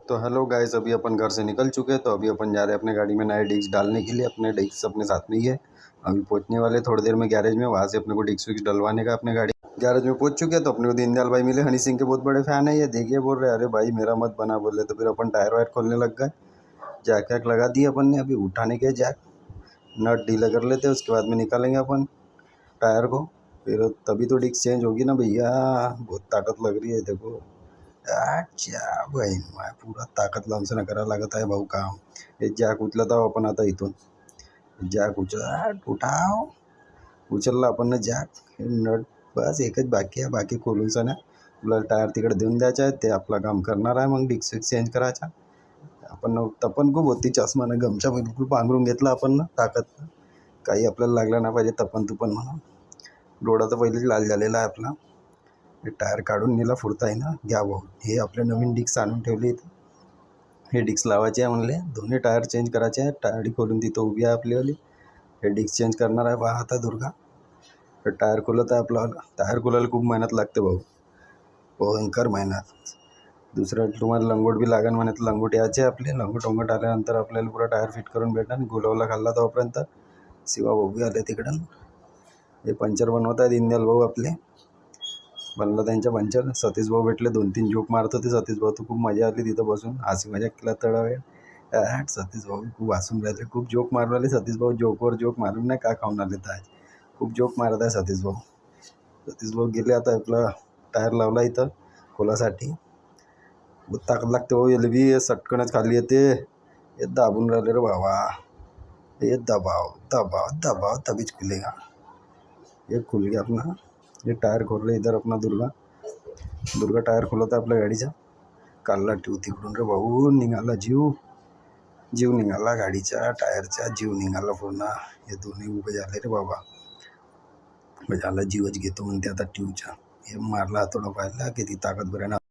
तो hello guys, अभी अपन घर से निकल चुके हैं। तो अभी अपन जा रहे हैं अपने गाड़ी में नए डिस्क डालने के लिए। अपने डिस्क अपने साथ में ही है। अभी पहुंचने वाले थोड़ी देर में गैरेज में। वहाँ से अपने को डिस्क विक्स डलवाने का। अपने गाड़ी गैरेज में पहुंच चुके हैं। तो अपने को दीनदयाल भाई मिले। हनी सिंह के बहुत बड़े फ़ैन है ये। देखिए बोल रहे अरे भाई मेरा मत बना बोले। तो फिर अपन टायर वायर खोलने लग गए। जैक वैक लगा दिए अपन ने। अभी उठाने के जैक नट ढीला कर लेते हैं। उसके बाद में निकालेंगे अपन टायर को। फिर तभी तो डिस्क चेंज होगी ना भैया। बहुत ताकत लग रही है देखो। अच्छा भाई माय पूरा ताकद लावून सण करावं लागत आहे भाऊ काम. हे जॅक उचलत आहो आपण आता इथून. जॅक उचलला आपण ना जॅक. हे नट बस एकच बाकी आहे. बाकी खोलून सण आपल्याला टायर तिकडे देऊन द्यायचा आहे. ते आपलं काम करणार आहे. मग डिस्क चेंज करायचा. आपण तपन खूप होती. चष्मानं गमछा बिलकुल पांघरून घेतला आपण ना ताकद. काही आपल्याला लागलं नाही पाहिजे तपन तुपन म्हणून. डोळा तर पहिलेच लाल झालेला आहे आपला. हे टायर काढून नेला फुडता आहे ना. घ्या भाऊ हे आपले नवीन डिस्क आणून ठेवले इथे. हे डिस्क लावायचे आहे म्हणले. दोन्ही टायर चेंज करायचे आहे. टायरी खोलून तिथं उभी आहे आपलीवाली. हे डिस्क चेंज करणार आहे पहा आता दुर्गा. हे टायर खोलत आहे आपल्याला. टायर खोलायला खूप मेहनत लागते भाऊ. भयंकर मेहनत. दुसरं तुम्हाला लंगोट बी लागेल म्हणे. तर लंगोट यायचे आपले. लंगोट आल्यानंतर आपल्याला पुरा टायर फिट करून भेटणार. गुलावला खाल्ला तोपर्यंत शिवा भाऊ बी आले तिकडून. हे पंचर बनवत आहेत दीनदयाल भाऊ आपले. बनला त्यांच्या पंचर. सतीश भाऊ भेटले. 2-3 जोक मारत होते सतीश भाऊ. तर खूप मजा आली तिथं बसून. हसी मजाक केला थोडा वेळ. सतीश भाऊ खूप हसून राहिले. खूप जोक मारून राहिले सतीश भाऊ. जोकवर जोक मारून नाही का खाऊन आले तर आज. खूप जोक मारत आहे सतीश भाऊ. सतीश भाऊ गेले आता. आपला टायर लावला इथं खोलासाठी. बहुत ताकद लागते भाऊ याला बी. सटकनच खाली येते. हे दाबून राहिले रे बाबा. ये दबाव दबाव दबाव तभीच खुलेगा. ये खुल गया अपना. ये टायर खोल रहे इधर अपना दुर्गा टायर खोलत आहे आपल्या गाडीचा. काढला ठेवू तिकडून रे भाऊ. निघाला जीव निघाला गाडीच्या टायरचा. जीव निघाला पूर्ण. हे दोन्ही उभे झाले रे बाबा. झाला जीवच घेतो म्हणते आता ट्यूबचा. हे मारला थोडा पाहिला किती ताकद बरं ना.